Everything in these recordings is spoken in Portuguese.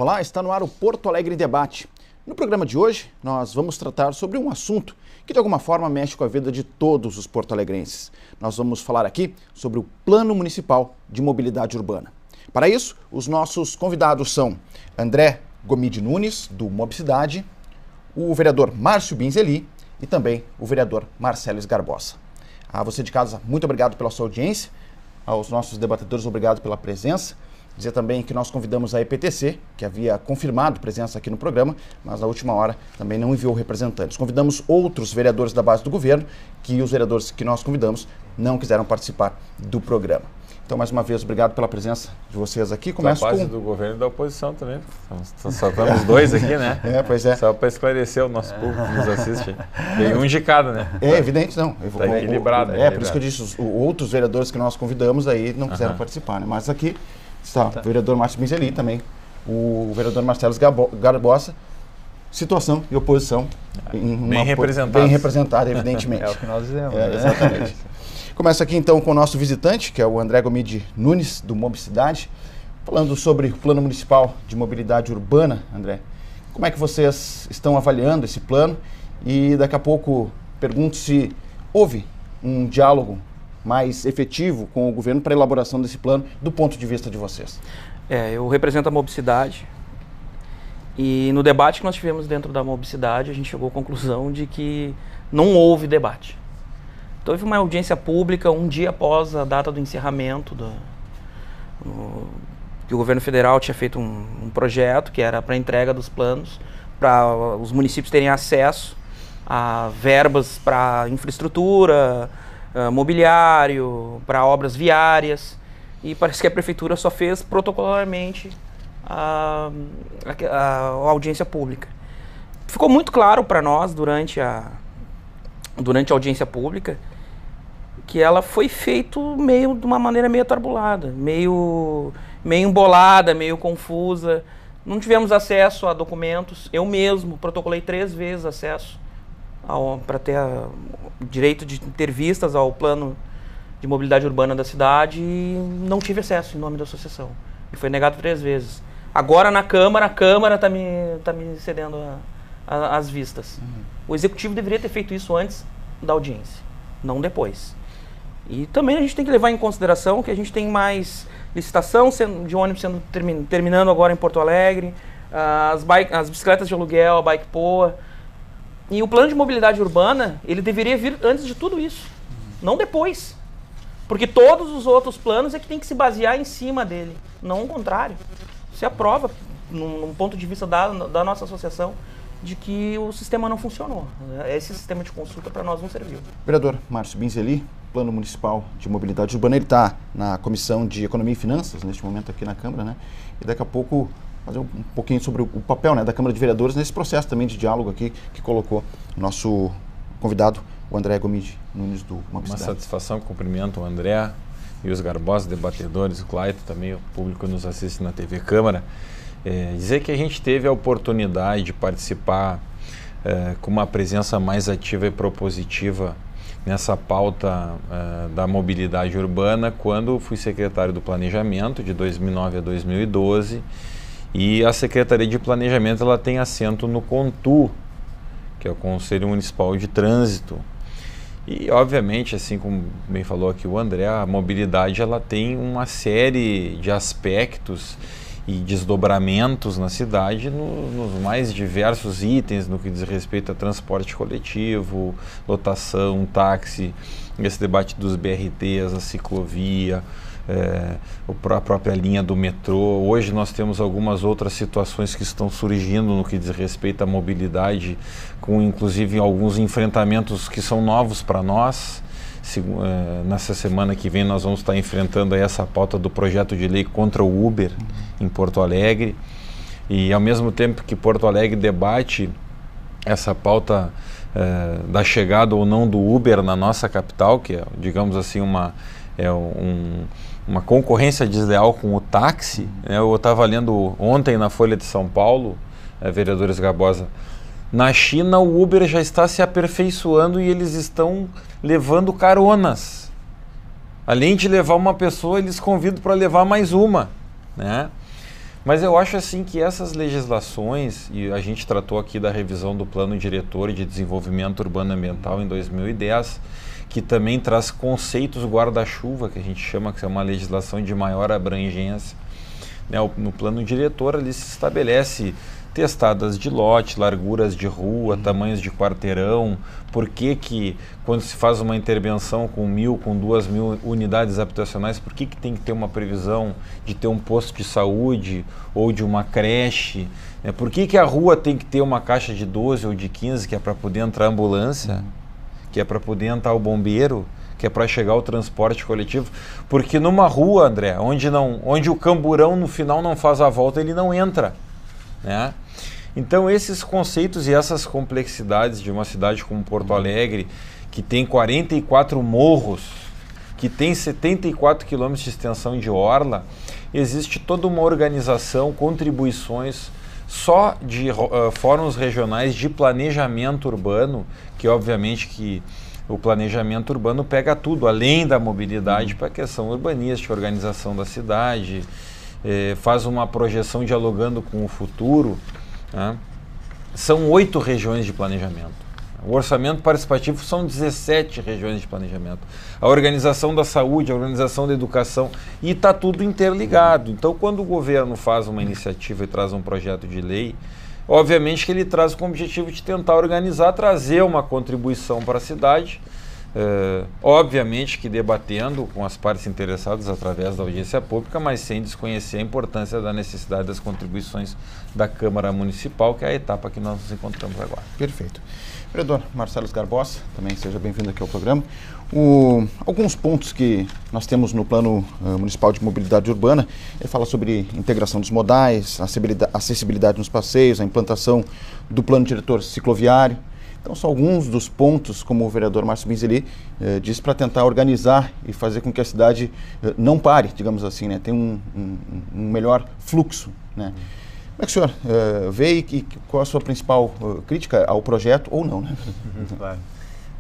Olá, está no ar o Porto Alegre em Debate. No programa de hoje, nós vamos tratar sobre um assunto que de alguma forma mexe com a vida de todos os porto-alegrenses. Nós vamos falar aqui sobre o Plano Municipal de Mobilidade Urbana. Para isso, os nossos convidados são André Gomide Nunes, do Mobicidade, o vereador Márcio Binzeli e também o vereador Marcelo Esgarbosa. A você de casa, muito obrigado pela sua audiência. Aos nossos debatedores, obrigado pela presença. Dizer também que nós convidamos a EPTC, que havia confirmado presença aqui no programa, mas na última hora também não enviou representantes. Convidamos outros vereadores da base do governo, que os vereadores que nós convidamos não quiseram participar do programa. Então, mais uma vez, obrigado pela presença de vocês aqui. Começo da base do governo e da oposição também. Só estamos dois aqui, né? Pois é. Só para esclarecer o nosso público que nos assiste. Tem um de cada, né? É evidente, não. Está equilibrado. Por isso que eu disse, os outros vereadores que nós convidamos aí não quiseram participar, né? Mas aqui está o vereador Márcio Binzeli também, o vereador Marcelo Esgarbosa. Situação e oposição. Bem representada, evidentemente. É o que nós dizemos. Exatamente. Começa aqui então com o nosso visitante, que é o André Gomide Nunes, do Mobicidade, falando sobre o Plano Municipal de Mobilidade Urbana. André, como é que vocês estão avaliando esse plano? E daqui a pouco pergunto se houve um diálogo mais efetivo com o governo para a elaboração desse plano, do ponto de vista de vocês. Eu represento a Mobicidade e no debate que nós tivemos dentro da Mobicidade, a gente chegou à conclusão de que não houve debate. Então, houve uma audiência pública um dia após a data do encerramento que o governo federal tinha feito um projeto que era para entrega dos planos, para os municípios terem acesso a verbas para infraestrutura, mobiliário, para obras viárias, e parece que a prefeitura só fez protocolarmente a audiência pública. Ficou muito claro para nós durante a audiência pública que ela foi feita de uma maneira meio atribulada, meio embolada, meio confusa. Não tivemos acesso a documentos. Eu mesmo protocolei 3 vezes acesso para ter direito de ter vistas ao plano de mobilidade urbana da cidade e não tive acesso em nome da associação. E foi negado 3 vezes. Agora na Câmara, a Câmara está me cedendo as vistas. O Executivo deveria ter feito isso antes da audiência, não depois. E também a gente tem que levar em consideração que a gente tem mais licitação de ônibus terminando agora em Porto Alegre, as bicicletas de aluguel, a Bike Poa. E o plano de mobilidade urbana, ele deveria vir antes de tudo isso, não depois. Porque todos os outros planos é que tem que se basear em cima dele, não o contrário. Você aprova, num ponto de vista da nossa associação, de que o sistema não funcionou. Esse sistema de consulta para nós não serviu. Vereador Márcio Binzeli, Plano Municipal de Mobilidade Urbana, ele está na Comissão de Economia e Finanças, neste momento aqui na Câmara, né? E daqui a pouco fazer um pouquinho sobre o papel, né, da Câmara de Vereadores nesse processo também de diálogo aqui que colocou o nosso convidado, o André Gomide Nunes, do Mobicidade. Uma satisfação, cumprimento o André e os Garbosa, debatedores, o Claito também, o público que nos assiste na TV Câmara. Dizer que a gente teve a oportunidade de participar com uma presença mais ativa e propositiva nessa pauta da mobilidade urbana quando fui secretário do Planejamento de 2009 a 2012 e a Secretaria de Planejamento ela tem assento no CONTU, que é o Conselho Municipal de Trânsito. E obviamente, assim como bem falou aqui o André, a mobilidade ela tem uma série de aspectos e desdobramentos na cidade nos mais diversos itens no que diz respeito a transporte coletivo, lotação, táxi, esse debate dos BRTs, a ciclovia, a própria linha do metrô. Hoje nós temos algumas outras situações que estão surgindo no que diz respeito à mobilidade, com inclusive alguns enfrentamentos que são novos para nós. Nessa semana que vem nós vamos estar enfrentando essa pauta do projeto de lei contra o Uber em Porto Alegre, e ao mesmo tempo que Porto Alegre debate essa pauta da chegada ou não do Uber na nossa capital, que é, digamos assim, uma concorrência desleal com o táxi, né? Eu estava lendo ontem na Folha de São Paulo, vereador Esgarbosa, na China o Uber já está se aperfeiçoando e eles estão levando caronas. Além de levar uma pessoa, eles convidam para levar mais uma, né? Mas eu acho assim que essas legislações, e a gente tratou aqui da revisão do Plano Diretor de Desenvolvimento Urbano Ambiental em 2010, que também traz conceitos guarda-chuva, que a gente chama, que é uma legislação de maior abrangência. Né? No Plano Diretor ali se estabelece testadas de lote, larguras de rua, tamanhos de quarteirão, por que quando se faz uma intervenção com 1.000, com 2.000 unidades habitacionais, por que tem que ter uma previsão de ter um posto de saúde ou de uma creche? Né? Por que a rua tem que ter uma caixa de 12 ou de 15, que é para poder entrar a ambulância, que é para poder entrar o bombeiro, que é para chegar o transporte coletivo? Porque numa rua, André, onde o camburão no final não faz a volta, ele não entra. Né? Então esses conceitos e essas complexidades de uma cidade como Porto Alegre, que tem 44 morros, que tem 74 quilômetros de extensão de orla, existe toda uma organização, contribuições só de fóruns regionais de planejamento urbano, que obviamente que o planejamento urbano pega tudo, além da mobilidade, para a questão urbanística, organização da cidade, faz uma projeção dialogando com o futuro. Né? São 8 regiões de planejamento. O orçamento participativo são 17 regiões de planejamento. A organização da saúde, a organização da educação, e está tudo interligado. Então, quando o governo faz uma iniciativa e traz um projeto de lei, obviamente que ele traz com o objetivo de tentar organizar, trazer uma contribuição para a cidade, obviamente que debatendo com as partes interessadas através da audiência pública, mas sem desconhecer a importância da necessidade das contribuições da Câmara Municipal, que é a etapa que nós nos encontramos agora. Perfeito. Vereador Marcelo Garbosa, também seja bem-vindo aqui ao programa. Alguns pontos que nós temos no Plano Municipal de Mobilidade Urbana, ele fala sobre integração dos modais, acessibilidade nos passeios, a implantação do Plano Diretor Cicloviário. Então, são alguns dos pontos, como o vereador Márcio Binzeli disse, para tentar organizar e fazer com que a cidade não pare, digamos assim, né? Tenha um melhor fluxo, né? Como é que o senhor vê e qual a sua principal crítica ao projeto, ou não, né? Claro.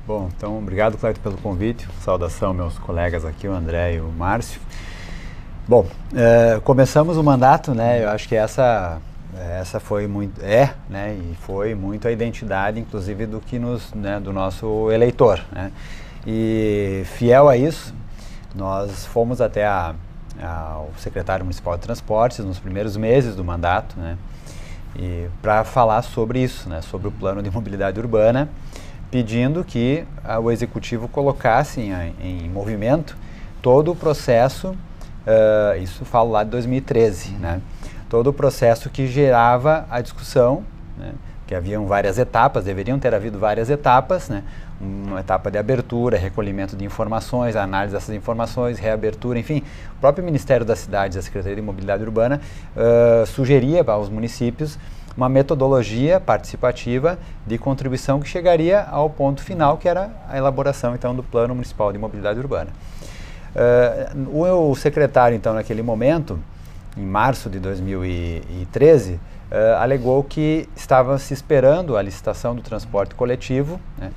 Bom, então, obrigado, Cleiton, pelo convite. Saudação, meus colegas aqui, o André e o Márcio. Bom, começamos o mandato, né? Eu acho que essa foi muito, né? E foi muito a identidade, inclusive, do nosso eleitor, né? E fiel a isso, nós fomos até ao secretário municipal de transportes nos primeiros meses do mandato, né? E para falar sobre isso, né? Sobre o plano de mobilidade urbana, pedindo que o executivo colocasse em movimento todo o processo, isso falo lá de 2013, né? Todo o processo que gerava a discussão, né? Que haviam várias etapas, deveriam ter havido várias etapas, né? Uma etapa de abertura, recolhimento de informações, análise dessas informações, reabertura, enfim. O próprio Ministério das Cidades, a Secretaria de Mobilidade Urbana, sugeria aos municípios uma metodologia participativa de contribuição que chegaria ao ponto final, que era a elaboração, então, do Plano Municipal de Mobilidade Urbana. O secretário, então, naquele momento, em março de 2013, alegou que estava se esperando a licitação do transporte coletivo, né,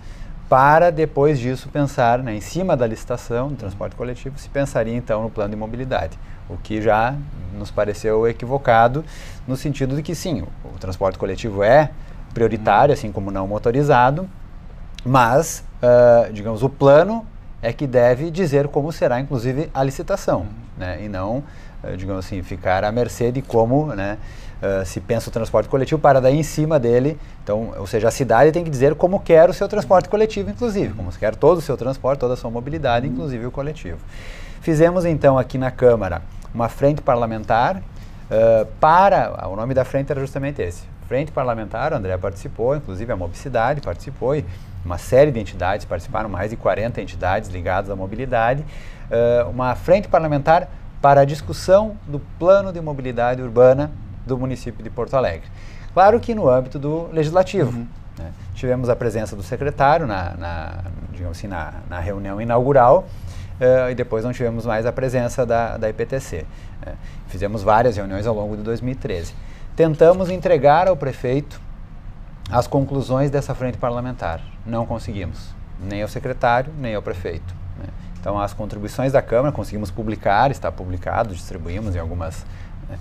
para depois disso pensar, né, em cima da licitação do transporte coletivo, se pensaria então no plano de mobilidade, o que já nos pareceu equivocado, no sentido de que sim, o transporte coletivo é prioritário, assim como não motorizado, mas, digamos, o plano é que deve dizer como será, inclusive, a licitação, né, e não, digamos assim, ficar à mercê de como, né, se pensa o transporte coletivo, para daí em cima dele, então, ou seja, a cidade tem que dizer como quer o seu transporte coletivo, inclusive, como quer todo o seu transporte, toda a sua mobilidade, inclusive o coletivo. Fizemos então aqui na Câmara uma frente parlamentar, o nome da frente era justamente esse, Frente Parlamentar. O André participou, inclusive a Mobicidade participou, e uma série de entidades participaram, mais de 40 entidades ligadas à mobilidade, uma frente parlamentar para a discussão do plano de mobilidade urbana do município de Porto Alegre. Claro que no âmbito do legislativo. Né? Tivemos a presença do secretário digamos assim, na reunião inaugural, e depois não tivemos mais a presença da IPTC. Fizemos várias reuniões ao longo de 2013. Tentamos entregar ao prefeito as conclusões dessa frente parlamentar. Não conseguimos, nem ao secretário, nem ao prefeito. Né? Então, as contribuições da Câmara conseguimos publicar, está publicado, distribuímos em algumas... Né?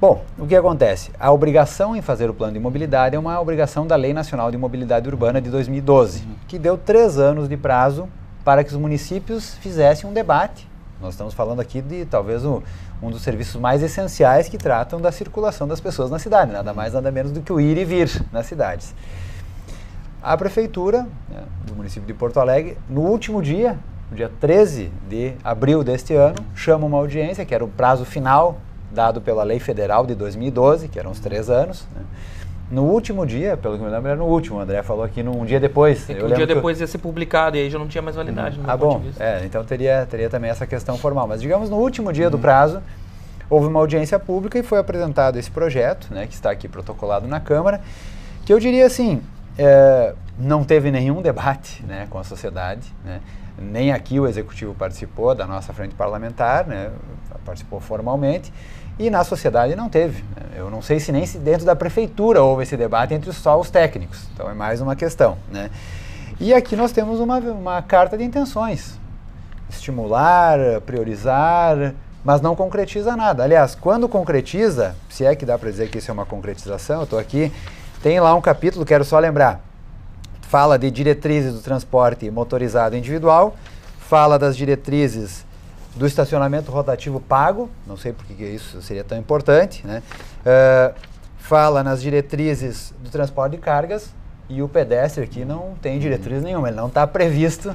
Bom, o que acontece? A obrigação em fazer o plano de mobilidade é uma obrigação da Lei Nacional de Mobilidade Urbana de 2012, que deu 3 anos de prazo para que os municípios fizessem um debate. Nós estamos falando aqui de talvez um dos serviços mais essenciais que tratam da circulação das pessoas na cidade, nada mais nada menos do que o ir e vir nas cidades. A Prefeitura, né, do município de Porto Alegre, no último dia, no dia 13 de abril deste ano, chama uma audiência, que era o prazo final dado pela Lei Federal de 2012, que eram os 3 anos, né. No último dia, pelo que me lembro, era no último, o André falou aqui, um dia depois. Um dia depois ia ser publicado e aí já não tinha mais validade. Ah, bom, então teria também essa questão formal. Mas digamos, no último dia do prazo, houve uma audiência pública e foi apresentado esse projeto, né, que está aqui protocolado na Câmara, que eu diria assim, não teve nenhum debate, né, com a sociedade, né, nem aqui o Executivo participou da nossa frente parlamentar, né, participou formalmente, e na sociedade não teve. Eu não sei se nem dentro da Prefeitura houve esse debate entre só os técnicos, então é mais uma questão, né. E aqui nós temos uma carta de intenções, estimular, priorizar, mas não concretiza nada. Aliás, quando concretiza, se é que dá para dizer que isso é uma concretização, eu estou aqui, tem lá um capítulo, quero só lembrar, fala de diretrizes do transporte motorizado individual, fala das diretrizes do estacionamento rotativo pago, não sei por que isso seria tão importante, né? Fala nas diretrizes do transporte de cargas, e o pedestre aqui não tem diretriz nenhuma, ele não está previsto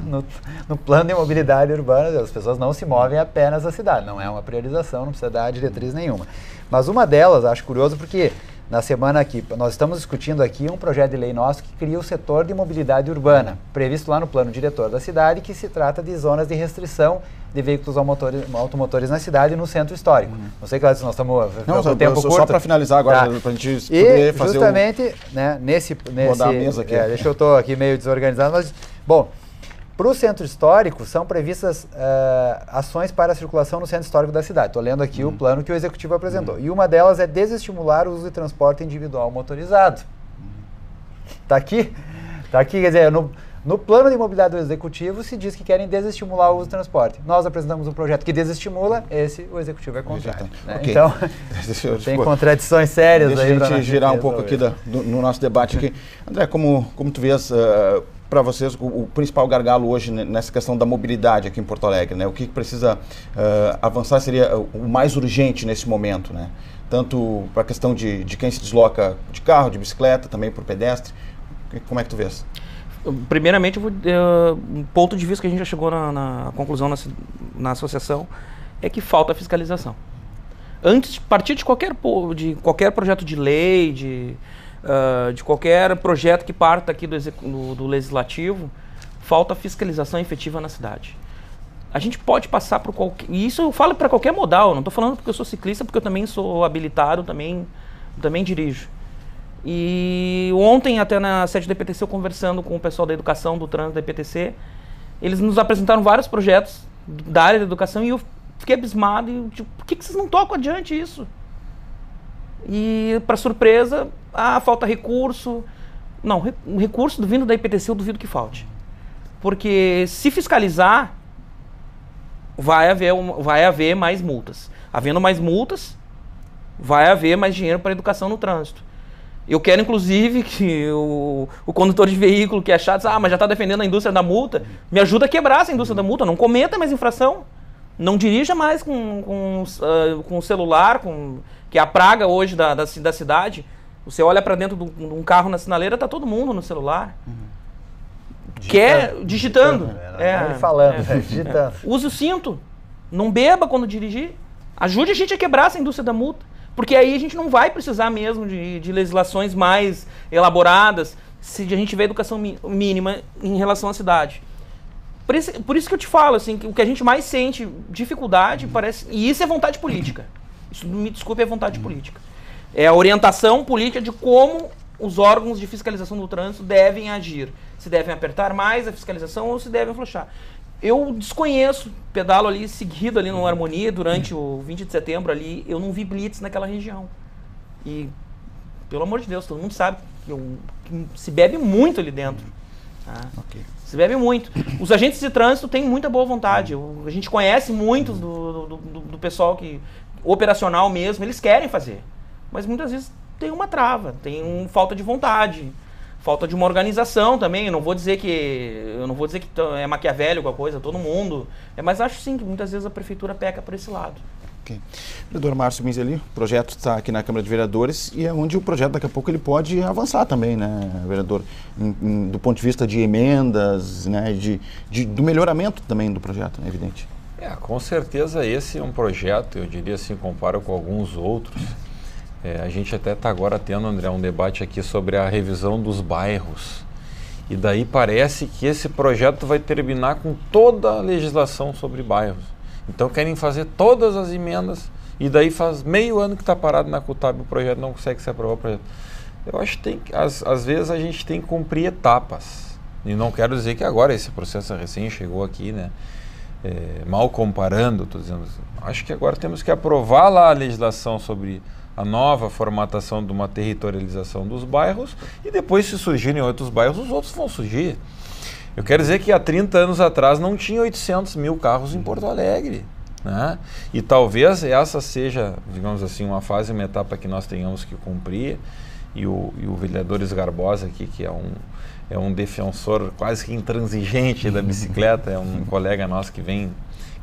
no plano de mobilidade urbana, as pessoas não se movem apenas na cidade, não é uma priorização, não precisa dar diretriz nenhuma. Mas uma delas, acho curioso, porque na semana aqui, nós estamos discutindo aqui um projeto de lei nosso que cria o setor de mobilidade urbana, previsto lá no plano diretor da cidade, que se trata de zonas de restrição de veículos automotores na cidade e no centro histórico. Não sei, Cláudio, se nós estamos com tempo curto. Só para finalizar agora, para a gente poder fazer justamente, né, nesse rodar a mesa aqui. Deixa eu estou aqui meio desorganizado, mas, bom, para o centro histórico são previstas ações para a circulação no centro histórico da cidade. Estou lendo aqui o plano que o Executivo apresentou. E uma delas é desestimular o uso de transporte individual motorizado. Está aqui, quer dizer, no plano de mobilidade do Executivo se diz que querem desestimular o uso do transporte. Nós apresentamos um projeto que desestimula, o Executivo é contrário. Né? Okay. Então, tem contradições sérias aí. Deixa a gente girar um pouco aqui no nosso debate aqui. André, como tu vês, para vocês, o principal gargalo hoje nessa questão da mobilidade aqui em Porto Alegre, né? O que precisa avançar seria o mais urgente nesse momento, né? Tanto para a questão de quem se desloca de carro, de bicicleta, também por pedestre. Como é que tu vês? Primeiramente, um ponto de vista que a gente já chegou na conclusão na associação é que falta fiscalização. Antes de partir de qualquer projeto de lei, de qualquer projeto que parta aqui do legislativo, falta fiscalização efetiva na cidade. A gente pode passar por qualquer... E isso eu falo para qualquer modal, não estou falando porque eu sou ciclista, porque eu também sou habilitado, também dirijo. E ontem, até na sede da EPTC, eu conversando com o pessoal da educação, do trânsito da EPTC, eles nos apresentaram vários projetos da área da educação e eu fiquei abismado e tipo, por que vocês não tocam adiante isso? E, para surpresa, falta recurso. Não, recurso vindo da IPTC eu duvido que falte. Porque se fiscalizar, vai haver mais multas. Havendo mais multas, vai haver mais dinheiro para educação no trânsito. Eu quero, inclusive, que o condutor de veículo que é chato, mas já está defendendo a indústria da multa, me ajuda a quebrar essa indústria da multa, não cometa mais infração. Não dirija mais com o celular, que é a praga hoje da cidade. Você olha para dentro de um carro na sinaleira, tá todo mundo no celular. Digitando. Digitando. Use o cinto. Não beba quando dirigir. Ajude a gente a quebrar essa indústria da multa. Porque aí a gente não vai precisar mesmo de legislações mais elaboradas se a gente tiver educação mínima em relação à cidade. Por isso que eu te falo, assim, que o que a gente mais sente dificuldade parece... E isso é vontade política. Isso, me desculpe, é vontade política. É a orientação política de como os órgãos de fiscalização do trânsito devem agir. Se devem apertar mais a fiscalização ou se devem afrouxar. Eu desconheço, pedalo ali seguido ali no Harmonia durante o 20 de setembro ali, eu não vi blitz naquela região. E, pelo amor de Deus, todo mundo sabe que se bebe muito ali dentro. Tá? Okay. Se bebe muito. Os agentes de trânsito têm muita boa vontade. A gente conhece muitos do pessoal operacional mesmo, eles querem fazer. mas muitas vezes tem uma trava, tem falta de vontade, falta de uma organização também. Eu não vou dizer que é maquiavélico a coisa, todo mundo, mas acho sim que muitas vezes a prefeitura peca por esse lado. Okay. Vereador Márcio Minzeli, o projeto está aqui na Câmara de Vereadores e é onde o projeto daqui a pouco ele pode avançar também, né, vereador? Do ponto de vista de emendas, né, do melhoramento também do projeto, é evidente. Com certeza esse é um projeto, eu diria assim, comparo com alguns outros. A gente até está agora tendo, André, um debate aqui sobre a revisão dos bairros. E daí parece que esse projeto vai terminar com toda a legislação sobre bairros. Então querem fazer todas as emendas e daí faz meio ano que está parado na CUTAB, o projeto não consegue se aprovar o projeto. Eu acho que às vezes a gente tem que cumprir etapas. E não quero dizer que agora esse processo recém chegou aqui, né? Mal comparando, estou dizendo, acho que agora temos que aprovar lá a legislação sobre a nova formatação de uma territorialização dos bairros e depois, se surgirem outros bairros, os outros vão surgir. Eu quero dizer que há 30 anos atrás não tinha 800 mil carros em Porto Alegre, né? E talvez essa seja, digamos assim, uma fase, uma etapa que nós tenhamos que cumprir. E o vereador Esgarbosa aqui, que é um defensor quase que intransigente da bicicleta, é um colega nosso que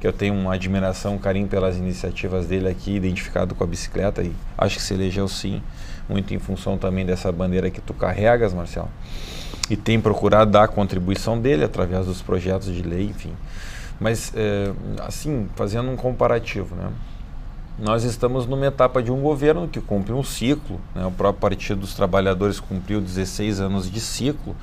eu tenho uma admiração, um carinho pelas iniciativas dele aqui, identificado com a bicicleta, e acho que se elegeu sim, muito em função também dessa bandeira que tu carregas, Marcelo. E tem procurado dar a contribuição dele através dos projetos de lei, enfim. Mas, assim, fazendo um comparativo, né? Nós estamos numa etapa de um governo que cumpre um ciclo, né? O próprio Partido dos Trabalhadores cumpriu 16 anos de ciclo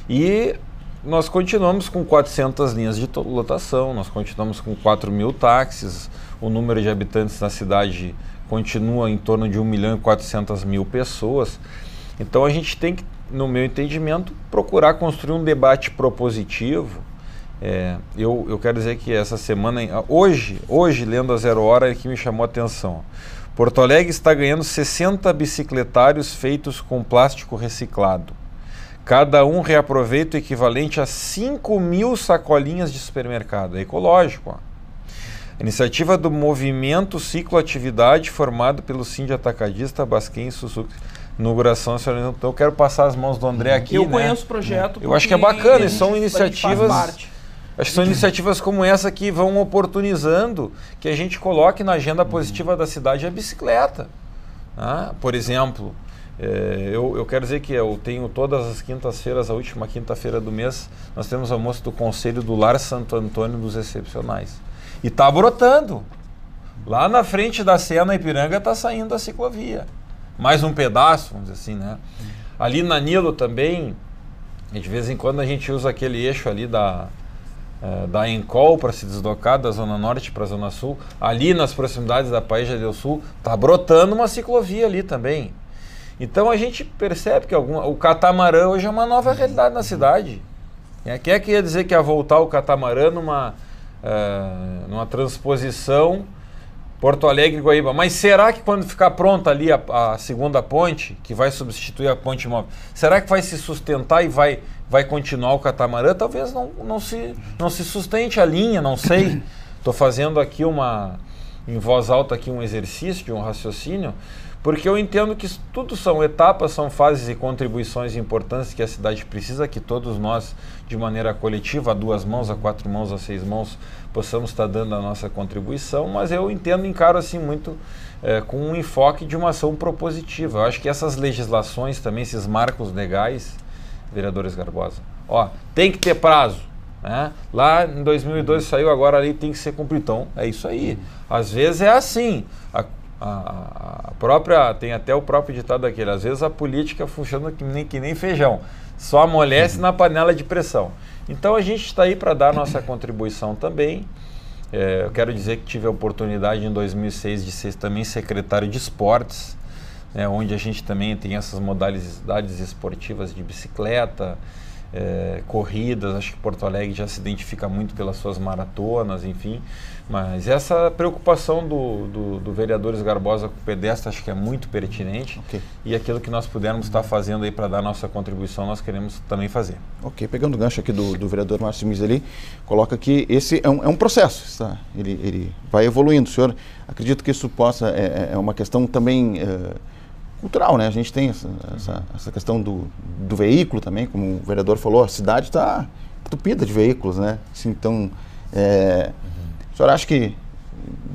e nós continuamos com 400 linhas de lotação, nós continuamos com 4 mil táxis, o número de habitantes na cidade continua em torno de 1.400.000 pessoas. Então a gente tem que, no meu entendimento, procurar construir um debate propositivo. Eu quero dizer que essa semana, hoje lendo a 0 Hora, é que me chamou a atenção. Porto Alegre está ganhando 60 bicicletários feitos com plástico reciclado. Cada um reaproveita o equivalente a 5.000 sacolinhas de supermercado. É ecológico. Ó. Iniciativa do Movimento Cicloatividade, formado pelo Sind Atacadista, Basquem e Suzuki. Inauguração, então eu quero passar as mãos do André aqui. Eu conheço o projeto. Eu acho que é bacana, e são iniciativas. Acho que são iniciativas como essa que vão oportunizando que a gente coloque na agenda positiva da cidade a bicicleta. Por exemplo, eu quero dizer que eu tenho todas as quintas-feiras, a última quinta-feira do mês, nós temos almoço do Conselho do Lar Santo Antônio dos Excepcionais. E está brotando. Lá na frente da Sena Ipiranga está saindo a ciclovia. Mais um pedaço, vamos dizer assim, né? Ali na Nilo também, de vez em quando a gente usa aquele eixo ali da Encol para se deslocar da Zona Norte para a Zona Sul. Ali nas proximidades da Paeja del Sul, está brotando uma ciclovia ali também. Então a gente percebe que o catamarã hoje é uma nova realidade na cidade. Quem é que ia dizer que ia voltar o catamarã numa transposição Porto Alegre e Guaíba? Mas será que quando ficar pronta ali a segunda ponte, que vai substituir a ponte móvel, será que vai se sustentar e vai continuar o catamarã? Talvez não se sustente a linha, não sei. Estou fazendo aqui em voz alta aqui um exercício de um raciocínio, porque eu entendo que tudo são etapas, são fases e contribuições importantes que a cidade precisa, que todos nós, de maneira coletiva, a 2 mãos, a 4 mãos, a 6 mãos, possamos estar dando a nossa contribuição, mas eu encaro assim muito com um enfoque de uma ação propositiva. Eu acho que essas legislações também, esses marcos legais, vereador Esgarbosa, tem que ter prazo. Né? Lá em 2012 saiu, agora ali tem que ser cumprido. Então, é isso aí. Às vezes é assim. Tem até o próprio ditado daquele, às vezes a política funciona que nem feijão, só amolece na panela de pressão. Então a gente está aí para dar nossa contribuição também. Eu quero dizer que tive a oportunidade em 2006 de ser também secretário de esportes, né, onde a gente também tem essas modalidades esportivas de bicicleta, corridas, acho que Porto Alegre já se identifica muito pelas suas maratonas, enfim. Mas essa preocupação do vereador Esgarbosa com o pedestre acho que é muito pertinente. Okay. E aquilo que nós pudermos estar fazendo aí para dar nossa contribuição, nós queremos também fazer. Ok, pegando o gancho aqui do vereador Márcio Miseli, coloca que esse é um processo, tá? Ele vai evoluindo. O senhor acredita que isso possa, é uma questão também cultural, né? A gente tem essa questão do veículo também, como o vereador falou, a cidade está entupida de veículos, né? Assim, então, o senhor acha que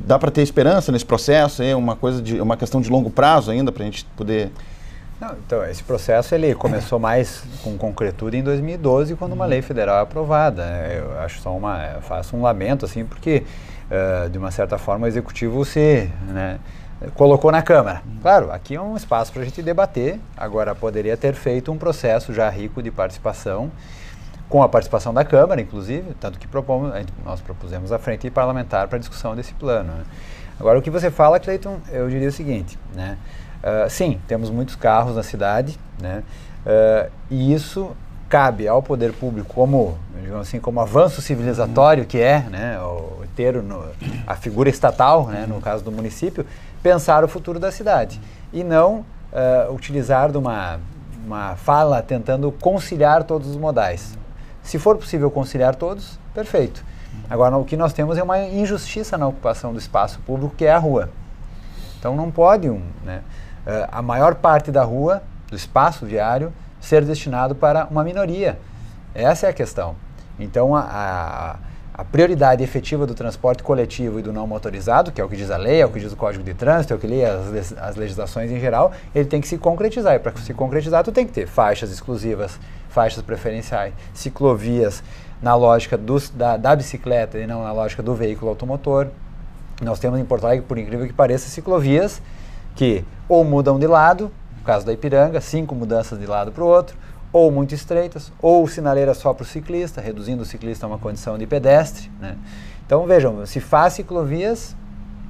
dá para ter esperança nesse processo? É uma questão de longo prazo ainda para a gente poder... Não, então, esse processo ele começou mais com concretude em 2012, quando uma lei federal é aprovada. Eu acho eu faço um lamento, assim, porque, de uma certa forma, o Executivo colocou na Câmara. Claro, aqui é um espaço para a gente debater, agora poderia ter feito um processo já rico de participação, com a participação da Câmara, inclusive, tanto que nós propusemos a frente parlamentar para a discussão desse plano. Né? Agora, o que você fala, Cleiton, eu diria o seguinte, né? Sim, temos muitos carros na cidade, né? E isso cabe ao poder público como avanço civilizatório que é, né? A figura estatal, né? No caso do município, pensar o futuro da cidade e não utilizar de uma fala tentando conciliar todos os modais. Se for possível conciliar todos, perfeito. Agora, o que nós temos é uma injustiça na ocupação do espaço público, que é a rua. Então, não pode a maior parte da rua, do espaço viário, ser destinado para uma minoria. Essa é a questão. Então, a prioridade efetiva do transporte coletivo e do não motorizado, que é o que diz a lei, é o que diz o Código de Trânsito, é o que lê as legislações em geral, ele tem que se concretizar. E para se concretizar, tu tem que ter faixas exclusivas, faixas preferenciais, ciclovias na lógica da bicicleta e não na lógica do veículo automotor. Nós temos em Porto Alegre, por incrível que pareça, ciclovias que ou mudam de lado, no caso da Ipiranga, 5 mudanças de lado para o outro, ou muito estreitas, ou sinaleira só para o ciclista, reduzindo o ciclista a uma condição de pedestre. Né? Então vejam, se faz ciclovias,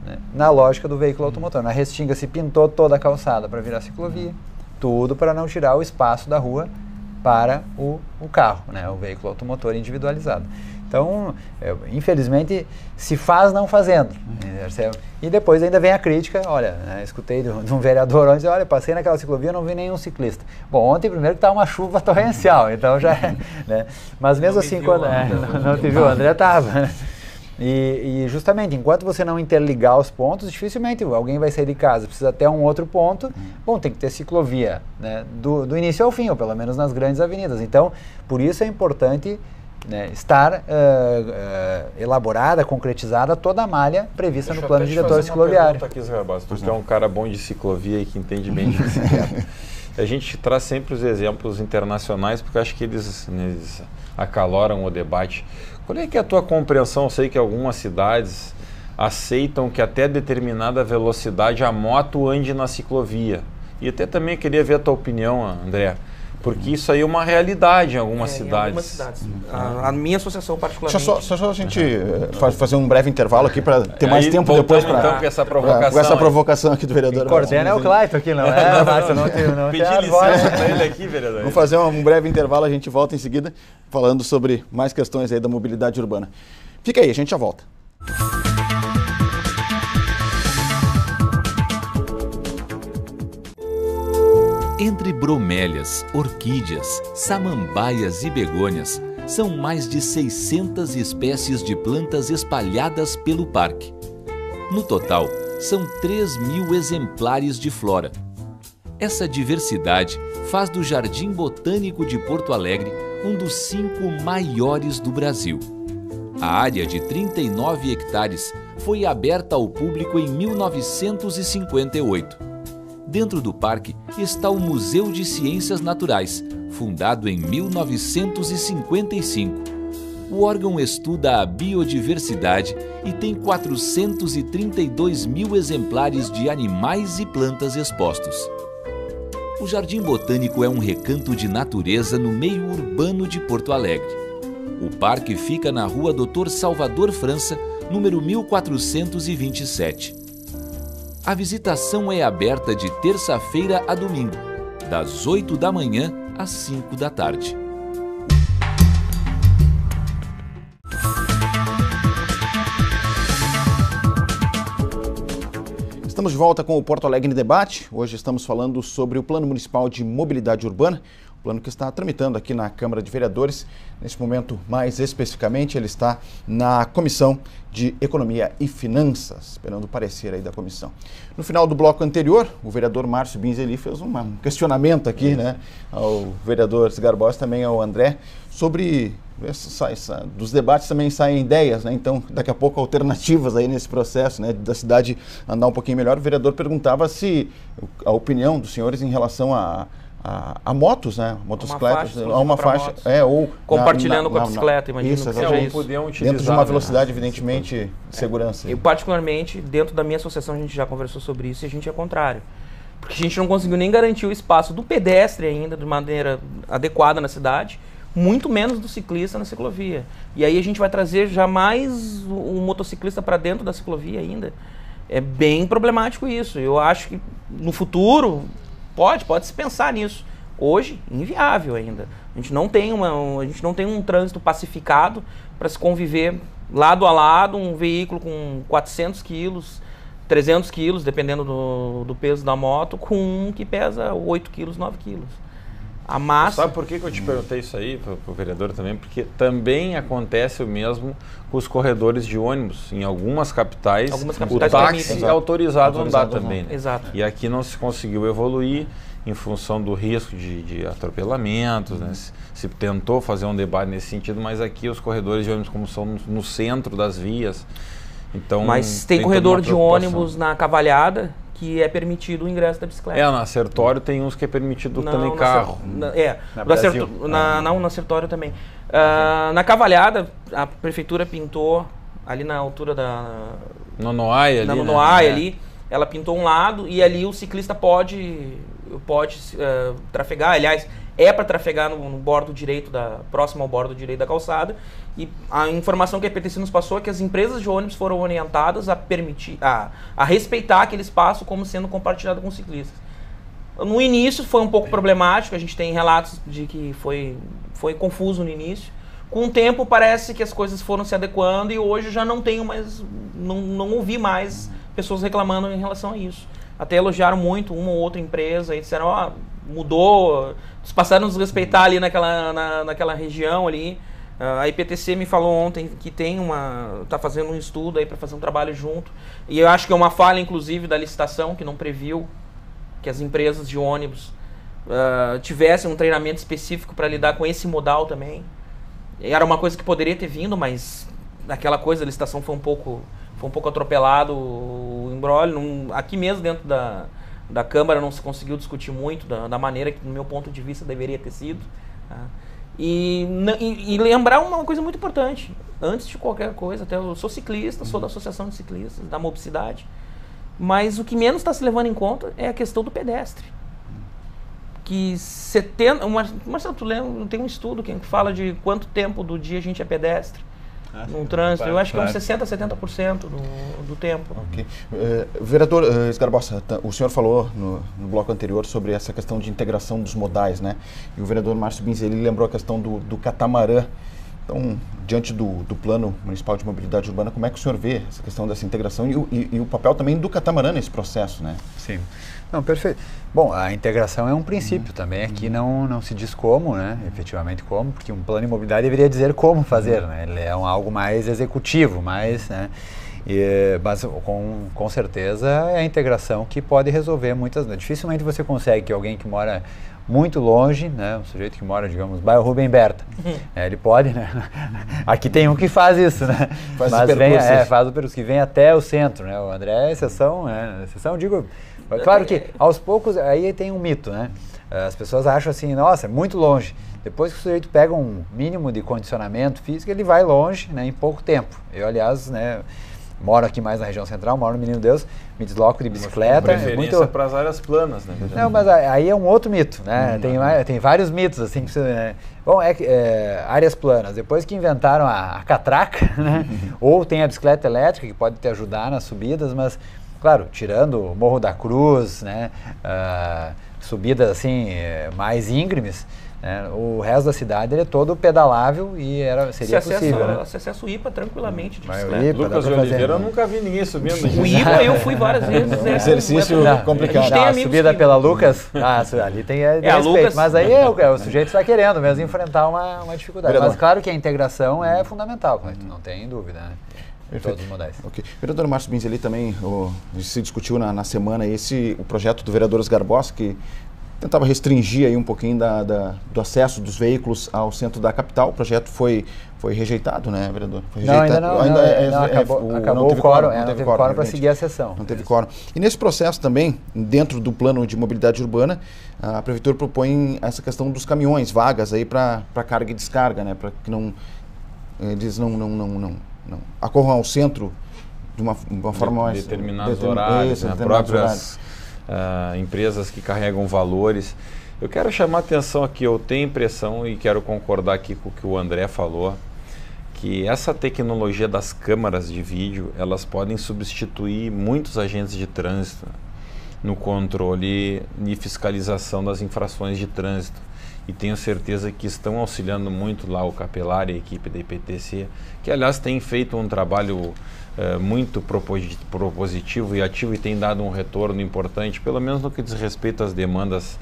né, na lógica do veículo automotor. Na Restinga se pintou toda a calçada para virar ciclovia, tudo para não tirar o espaço da rua para o carro, né, o veículo automotor individualizado. Então, infelizmente, se faz não fazendo. E depois ainda vem a crítica, olha, escutei de um vereador ontem, olha, passei naquela ciclovia e não vi nenhum ciclista. Bom, ontem primeiro que estava uma chuva torrencial, então já né? Mas mesmo não assim, quando não te viu, o André estava, né? E justamente, enquanto você não interligar os pontos, dificilmente alguém vai sair de casa, precisa até um outro ponto, bom, tem que ter ciclovia, né, do início ao fim, ou pelo menos nas grandes avenidas. Então, por isso é importante, né, estar elaborada, concretizada toda a malha prevista no plano diretor cicloviário. Aqui, Esgarbosa, tu é um cara bom de ciclovia e que entende bem de bicicleta. A gente traz sempre os exemplos internacionais porque acho que eles acaloram o debate. Qual é que é a tua compreensão? Eu sei que algumas cidades aceitam que até determinada velocidade a moto ande na ciclovia. E até também queria ver a tua opinião, André. Porque isso aí é uma realidade em algumas cidades. Em algumas cidades. A minha associação particularmente... Só a gente fazer um breve intervalo aqui para ter mais tempo depois para... Então, com essa provocação. Com essa provocação aqui do vereador. Coordena é o Clayton aqui, não é? Não Pedi licença para ele aqui, vereador. Vamos fazer um breve intervalo, a gente volta em seguida falando sobre mais questões aí da mobilidade urbana. Fica aí, a gente já volta. Entre bromélias, orquídeas, samambaias e begônias, são mais de 600 espécies de plantas espalhadas pelo parque. No total, são 3.000 exemplares de flora. Essa diversidade faz do Jardim Botânico de Porto Alegre um dos 5 maiores do Brasil. A área de 39 hectares foi aberta ao público em 1958. Dentro do parque está o Museu de Ciências Naturais, fundado em 1955. O órgão estuda a biodiversidade e tem 432.000 exemplares de animais e plantas expostos. O Jardim Botânico é um recanto de natureza no meio urbano de Porto Alegre. O parque fica na rua Dr. Salvador França, número 1427. A visitação é aberta de terça-feira a domingo, das 8 da manhã às 5 da tarde. Estamos de volta com o Porto Alegre em Debate. Hoje estamos falando sobre o Plano Municipal de Mobilidade Urbana, o plano que está tramitando aqui na Câmara de Vereadores. Nesse momento, mais especificamente, ele está na Comissão de Economia e Finanças, esperando o parecer aí da comissão. No final do bloco anterior, o vereador Márcio Binzeli fez um questionamento aqui, né, ao vereador Sgarbossa, também ao André, sobre dos debates também saem ideias, né? Então daqui a pouco alternativas aí nesse processo, né, da cidade andar um pouquinho melhor. O vereador perguntava se a opinião dos senhores em relação a motos, né, motocicletas, a uma faixa, ou compartilhando com a bicicleta, imagino isso, que seja isso. Dentro de uma velocidade, evidentemente, de segurança. Eu particularmente, dentro da minha associação, a gente já conversou sobre isso e a gente é contrário. Porque a gente não conseguiu nem garantir o espaço do pedestre ainda de maneira adequada na cidade, muito menos do ciclista na ciclovia. E aí a gente vai trazer já mais o motociclista para dentro da ciclovia ainda. É bem problemático isso. Eu acho que no futuro pode-se pensar nisso. Hoje, inviável ainda. A gente não tem um trânsito pacificado para se conviver lado a lado, um veículo com 400 quilos, 300 quilos, dependendo do peso da moto, com um que pesa 8 quilos, 9 quilos. A massa... Sabe por que eu te perguntei isso aí, para o vereador também? Porque também acontece o mesmo com os corredores de ônibus. Em algumas capitais o táxi é autorizado a andar também. Né? Exato. E aqui não se conseguiu evoluir em função do risco de atropelamentos. Né? Se tentou fazer um debate nesse sentido, mas aqui os corredores de ônibus, como são no centro das vias, então... Mas tem corredor de ônibus na Cavalhada que é permitido o ingresso da bicicleta. Na Sertório tem uns que é permitido também carro. Na Sertório também. Na Cavalhada, a prefeitura pintou ali na altura da... Nonoai ali. Na Nonoai ali, ela pintou um lado e ali o ciclista pode trafegar, aliás, é para trafegar no bordo direito, próximo ao bordo direito da calçada. E a informação que a EPTC nos passou é que as empresas de ônibus foram orientadas a respeitar aquele espaço como sendo compartilhado com ciclistas. No início foi um pouco problemático, a gente tem relatos de que foi confuso no início. Com o tempo parece que as coisas foram se adequando e hoje já não tenho mais, não ouvi mais pessoas reclamando em relação a isso. Até elogiaram muito uma ou outra empresa e disseram, mudou, eles passaram a nos respeitar ali naquela região ali. A IPTC me falou ontem que está fazendo um estudo aí para fazer um trabalho junto. E eu acho que é uma falha, inclusive, da licitação, que não previu que as empresas de ônibus tivessem um treinamento específico para lidar com esse modal também. Era uma coisa que poderia ter vindo, mas aquela coisa, a licitação foi um pouco atropelado o imbróglio. Aqui mesmo dentro da Câmara não se conseguiu discutir muito da maneira que, do meu ponto de vista, deveria ter sido. Tá? E lembrar uma coisa muito importante, antes de qualquer coisa, até eu sou ciclista, sou da Associação de Ciclistas, da Mobicidade, mas o que menos está se levando em conta é a questão do pedestre. Que Marcelo, tu lembra, tem um estudo que fala de quanto tempo do dia a gente é pedestre no trânsito, eu acho que é uns 60% a 70% do tempo. Okay. Vereador Sgarbossa, o senhor falou no bloco anterior sobre essa questão de integração dos modais, né? E o vereador Márcio Binzeli lembrou a questão do catamarã. Então, diante do Plano Municipal de Mobilidade Urbana, como é que o senhor vê essa questão dessa integração e o papel também do catamarã nesse processo, né? Sim. Não, perfeito. Bom, a integração é um princípio também. Aqui não se diz como, né? Efetivamente como, porque um plano de mobilidade deveria dizer como fazer, né? Ele é algo mais executivo, mais, né? Mas com certeza é a integração que pode resolver muitas... Dificilmente você consegue que alguém que mora muito longe, né, um sujeito que mora, digamos, bairro Rubem Berta, ele pode, né? Aqui tem um que faz isso, né? Faz o percurso que vem até o centro, né? O André é exceção, né? Exceção, digo... Claro que aos poucos, aí tem um mito, né? As pessoas acham assim, nossa, é muito longe. Depois que o sujeito pega um mínimo de condicionamento físico, ele vai longe, né, em pouco tempo. Eu, aliás, né, moro aqui mais na região central, moro no Menino Deus, me desloco de bicicleta. Preferência para as áreas planas, né? Não, mas aí é um outro mito, né? Tem vários mitos, assim, né? Bom, áreas planas. Depois que inventaram a catraca, né? Ou tem a bicicleta elétrica, que pode te ajudar nas subidas, mas... Claro, tirando o Morro da Cruz, né, subidas assim mais íngremes, né? O resto da cidade ele é todo pedalável e seria possível, né? Você acessa o IPA tranquilamente de Mas o bicicleta. IPA, Lucas de Oliveira, eu nunca vi ninguém subindo. O IPA eu fui várias vezes. Exercício complicado. tem A amigos subida que- pela Lucas, ali tem a respeito, Lucas- mas aí o sujeito está querendo mesmo enfrentar uma dificuldade. Vereador. Mas claro que a integração é fundamental, Cleiton, não tem dúvida, né? Em Perfeito. todos os modais. Ok. Vereador Márcio Binzeli, também se discutiu na semana o projeto do vereador Garbos, que tentava restringir aí um pouquinho do acesso dos veículos ao centro da capital. O projeto foi rejeitado, né, vereador? Foi Não, ainda rejeitado. não. Acabou o quórum, não teve quórum para seguir a sessão. Não teve quórum. E nesse processo também, dentro do plano de mobilidade urbana, a prefeitura propõe essa questão dos caminhões, vagas aí para carga e descarga, né, para que eles não acorram ao centro de uma forma mais... Determinados horários, né? Próprias empresas que carregam valores. Eu quero chamar a atenção aqui, eu tenho impressão e quero concordar aqui com o que o André falou, que essa tecnologia das câmaras de vídeo, elas podem substituir muitos agentes de trânsito no controle e fiscalização das infrações de trânsito. E tenho certeza que estão auxiliando muito lá o Capelar e a equipe da IPTC, que aliás tem feito um trabalho muito propositivo e ativo e tem dado um retorno importante, pelo menos no que diz respeito às demandas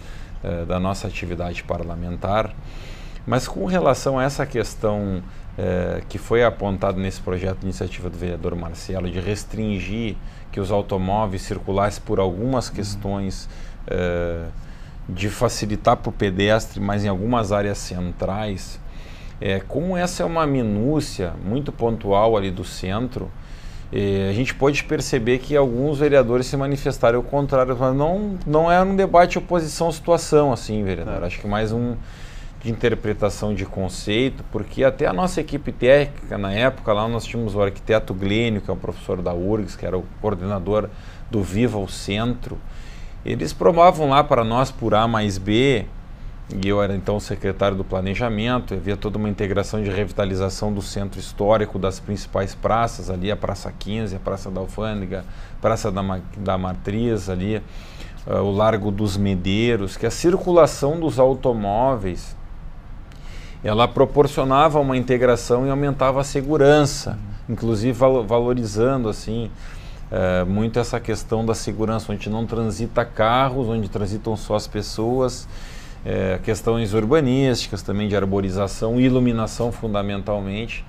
da nossa atividade parlamentar. Mas com relação a essa questão que foi apontada nesse projeto de iniciativa do vereador Marcelo, de restringir que os automóveis circulassem por algumas questões de facilitar para o pedestre, mas em algumas áreas centrais, como essa é uma minúcia muito pontual ali do centro, a gente pode perceber que alguns vereadores se manifestaram ao contrário, mas não é um debate oposição-situação assim, vereador. Acho que mais de interpretação de conceito, porque até a nossa equipe técnica, na época, lá nós tínhamos o arquiteto Glênio, que é o professor da URGS, que era o coordenador do Viva o Centro. Eles promovam lá para nós por A mais B, e eu era então secretário do planejamento, havia toda uma integração de revitalização do centro histórico, das principais praças, ali a Praça 15, a Praça da Alfândega, Praça da Matriz, ali o Largo dos Medeiros, que a circulação dos automóveis, ela proporcionava uma integração e aumentava a segurança, inclusive valorizando assim, muito essa questão da segurança, onde não transita carros, onde transitam só as pessoas, questões urbanísticas também de arborização e iluminação fundamentalmente,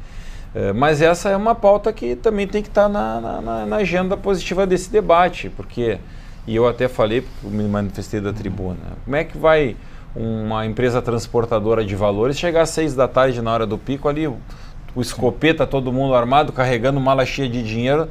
mas essa é uma pauta que também tem que estar na agenda positiva desse debate, porque, e eu até falei, porque me manifestei da tribuna, como é que vai uma empresa transportadora de valores chegar às 6 da tarde na hora do pico ali, o escopeta, todo mundo armado, carregando mala cheia de dinheiro?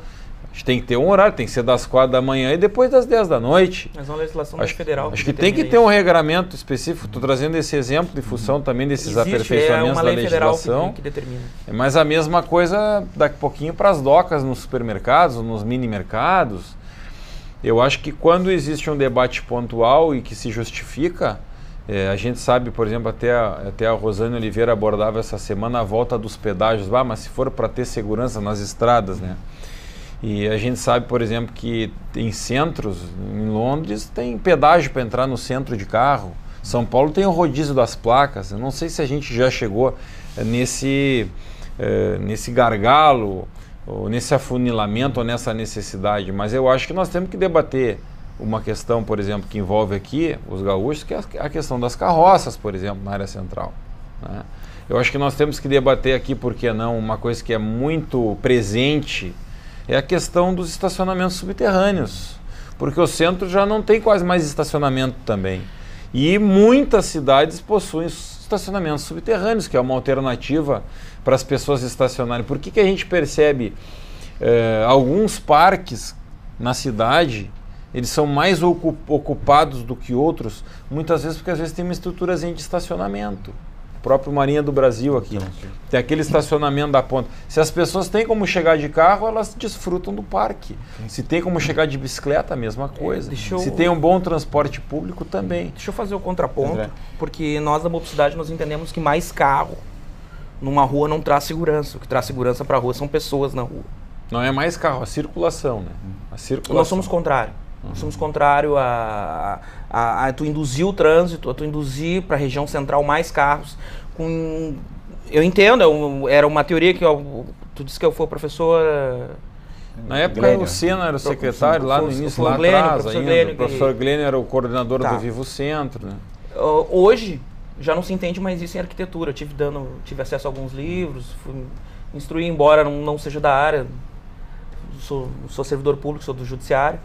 A gente tem que ter um horário, tem que ser das 4 da manhã e depois das 10 da noite. Mas é uma legislação federal. Acho que tem que ter um regramento específico. Estou trazendo esse exemplo de função também desses aperfeiçoamentos da legislação. Que determina. Mas a mesma coisa daqui a pouquinho para as docas nos supermercados, nos mini mercados. Eu acho que quando existe um debate pontual e que se justifica, a gente sabe, por exemplo, até a Rosane Oliveira abordava essa semana a volta dos pedágios, mas se for para ter segurança nas estradas, né? E a gente sabe, por exemplo, que em centros, em Londres, tem pedágio para entrar no centro de carro. São Paulo tem o rodízio das placas. Eu não sei se a gente já chegou nesse gargalo, ou nesse afunilamento, ou nessa necessidade, mas eu acho que nós temos que debater uma questão, por exemplo, que envolve aqui os gaúchos, que é a questão das carroças, por exemplo, na área central, né? Eu acho que nós temos que debater aqui, por que não, uma coisa que é muito presente, é a questão dos estacionamentos subterrâneos, porque o centro já não tem quase mais estacionamento também. E muitas cidades possuem estacionamentos subterrâneos, que é uma alternativa para as pessoas estacionarem. Por que a gente percebe alguns parques na cidade, eles são mais ocupados do que outros, muitas vezes porque às vezes tem uma estruturazinha de estacionamento. O próprio Marinha do Brasil aqui, tem aquele estacionamento da ponta. Se as pessoas têm como chegar de carro, elas desfrutam do parque. Se tem como chegar de bicicleta, a mesma coisa. Se tem um bom transporte público, também. Deixa eu fazer o contraponto, porque nós da mobilidade nós entendemos que mais carro numa rua não traz segurança. O que traz segurança para a rua são pessoas na rua. Não é mais carro, a circulação, né? A circulação. Nós somos contrários. Nós somos contrário a tu induzir o trânsito, a tu induzir para a região central mais carros. Eu entendo, era uma teoria que tu disse que eu fui professor... Na época Glênio. o Senna era o secretário, lá no início, lá Glênio, atrás professor ainda. Glênio, O professor Glênio era o coordenador Tá. do Vivo Centro, né? Hoje, já não se entende mais isso em arquitetura. Eu tive acesso a alguns livros, fui instruir, embora não seja da área. Sou servidor público, sou do judiciário.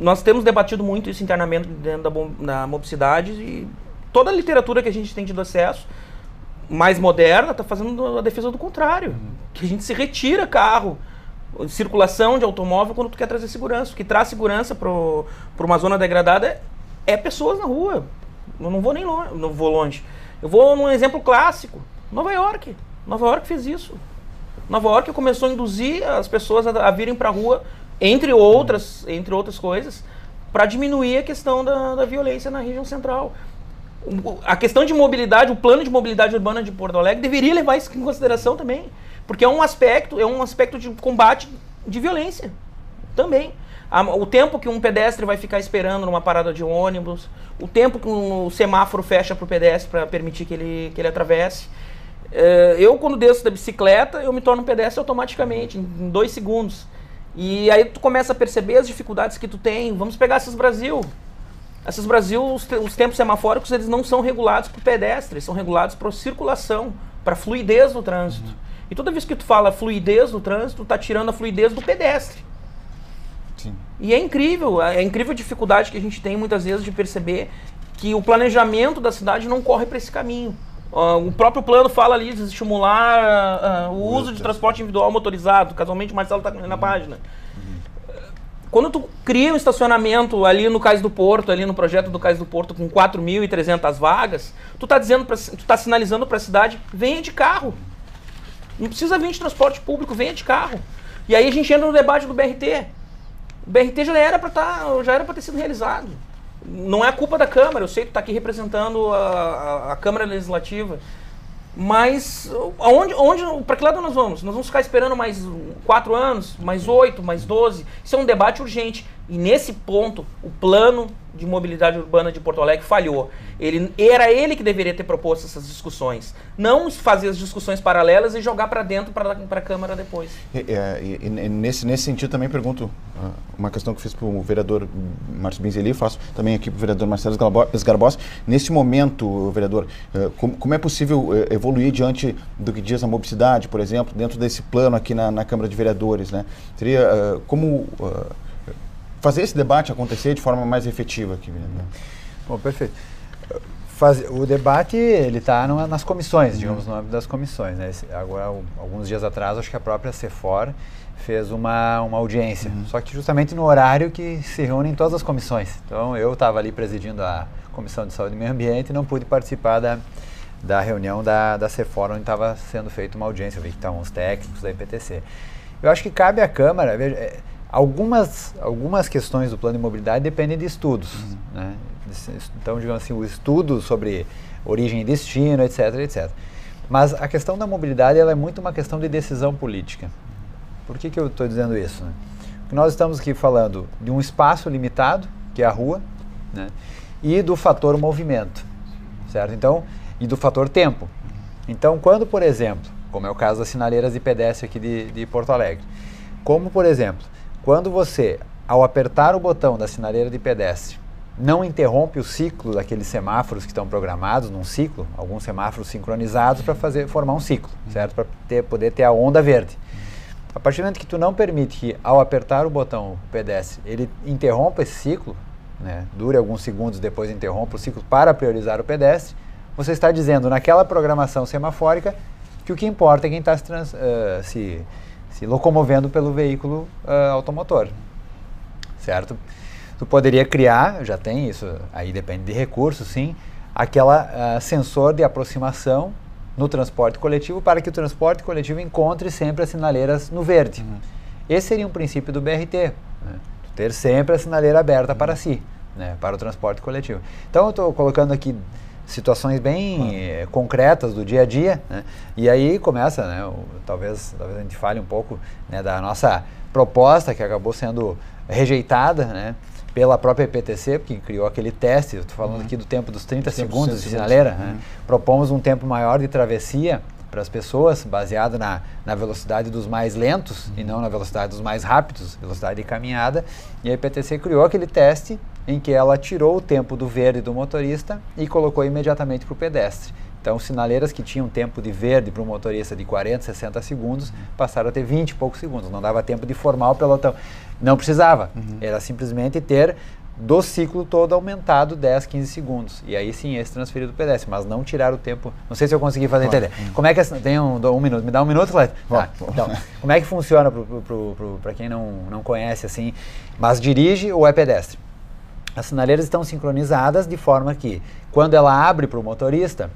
Nós temos debatido muito isso internamente dentro da mobicidade e toda a literatura que a gente tem tido acesso, mais moderna, está fazendo a defesa do contrário. Que a gente se retira carro, circulação de automóvel quando tu quer trazer segurança. O que traz segurança para uma zona degradada é pessoas na rua. Eu não vou nem longe, não vou longe. Eu vou num exemplo clássico. Nova York. Nova York fez isso. Nova York começou a induzir as pessoas a virem para a rua, entre outras coisas, para diminuir a questão da violência na região central. A questão de mobilidade, o plano de mobilidade urbana de Porto Alegre deveria levar isso em consideração também, porque é um aspecto de combate de violência também. O tempo que um pedestre vai ficar esperando numa parada de ônibus, o tempo que o semáforo fecha para o pedestre para permitir que ele atravesse. Eu, quando desço da bicicleta, eu me torno um pedestre automaticamente, em 2 segundos. E aí tu começa a perceber as dificuldades que tu tem. Vamos pegar Assis Brasil. Assis Brasil, os tempos semafóricos, eles não são regulados para o pedestre, são regulados para a circulação, para a fluidez do trânsito. E toda vez que tu fala fluidez do trânsito, tu tá tirando a fluidez do pedestre. Sim. E é incrível a dificuldade que a gente tem muitas vezes de perceber que o planejamento da cidade não corre para esse caminho. O próprio plano fala ali de estimular o uso de transporte individual motorizado. Casualmente o Marcelo está na página. Quando tu cria um estacionamento ali no Cais do Porto, ali no projeto do Cais do Porto com 4.300 vagas, tu tá sinalizando para a cidade, venha de carro. Não precisa vir de transporte público, venha de carro. E aí a gente entra no debate do BRT. O BRT já era para ter sido realizado. Não é culpa da Câmara, eu sei que tu está aqui representando a Câmara Legislativa, mas para que lado nós vamos? Nós vamos ficar esperando mais 4 anos, mais 8, mais 12? Isso é um debate urgente. E nesse ponto, o plano de mobilidade urbana de Porto Alegre falhou. Era ele que deveria ter proposto essas discussões. Não fazer as discussões paralelas e jogar para dentro, para a Câmara depois. Nesse sentido, também pergunto uma questão que fiz para o vereador Márcio Binzeli, faço também aqui para o vereador Marcelo Sgarbossa. Nesse momento, vereador, como é possível evoluir diante do que diz a mobilidade, por exemplo, dentro desse plano aqui na Câmara de Vereadores, né? Seria como fazer esse debate acontecer de forma mais efetiva aqui, vereador? Bom, perfeito. O debate, ele está nas comissões, digamos, no âmbito das comissões, né? Agora, alguns dias atrás, acho que a própria CEFOR fez uma audiência, só que justamente no horário que se reúnem todas as comissões. Então, eu estava ali presidindo a Comissão de Saúde e Meio Ambiente e não pude participar da reunião da CEFOR, onde estava sendo feita uma audiência. Eu vi que estavam os técnicos da IPTC. Eu acho que cabe à Câmara, veja, algumas questões do plano de mobilidade dependem de estudos, né? Então, digamos assim, o estudo sobre origem e destino, etc, etc. Mas a questão da mobilidade, ela é muito uma questão de decisão política. Por que eu estou dizendo isso, né? Porque nós estamos aqui falando de um espaço limitado, que é a rua, né? E do fator movimento, certo? Então, e do fator tempo. Então, quando, por exemplo, como é o caso das sinaleiras de pedestre aqui de Porto Alegre, como, por exemplo, quando você, ao apertar o botão da sinaleira de pedestre, não interrompe o ciclo daqueles semáforos que estão programados num ciclo, alguns semáforos sincronizados para formar um ciclo, certo? Para poder ter a onda verde. A partir do momento que tu não permite que, ao apertar o botão o pedestre, ele interrompa esse ciclo, né? Dure alguns segundos, depois interrompa o ciclo para priorizar o pedestre, você está dizendo naquela programação semafórica que o que importa é quem está se locomovendo pelo veículo automotor, certo? Tu poderia criar, já tem isso, aí depende de recursos, sim, aquela sensor de aproximação no transporte coletivo para que o transporte coletivo encontre sempre as sinaleiras no verde. Esse seria um princípio do BRT, né? Tu ter sempre a sinaleira aberta para si, né? Para o transporte coletivo. Então eu estou colocando aqui situações bem concretas do dia a dia, né? E aí começa, né, talvez a gente fale um pouco, né, da nossa proposta que acabou sendo rejeitada, né, pela própria EPTC, que criou aquele teste. Eu estou falando aqui do tempo dos 30 segundos de sinaleira. Né? Propomos um tempo maior de travessia para as pessoas, baseado na velocidade dos mais lentos e não na velocidade dos mais rápidos, velocidade de caminhada. E a EPTC criou aquele teste em que ela tirou o tempo do verde do motorista e colocou imediatamente para o pedestre. Então, sinaleiras que tinham tempo de verde para o motorista de 40, 60 segundos, passaram a ter 20 e poucos segundos. Não dava tempo de formar o pelotão. Não precisava. Era simplesmente ter do ciclo todo aumentado 10, 15 segundos. E aí sim, esse transferido do pedestre, mas não tirar o tempo. Não sei se eu consegui fazer entender. Como é que... Tem um minuto. Me dá um minuto, Cleiton? Então, como é que funciona para quem não conhece assim, mas dirige ou é pedestre? As sinaleiras estão sincronizadas de forma que, quando ela abre para o motorista,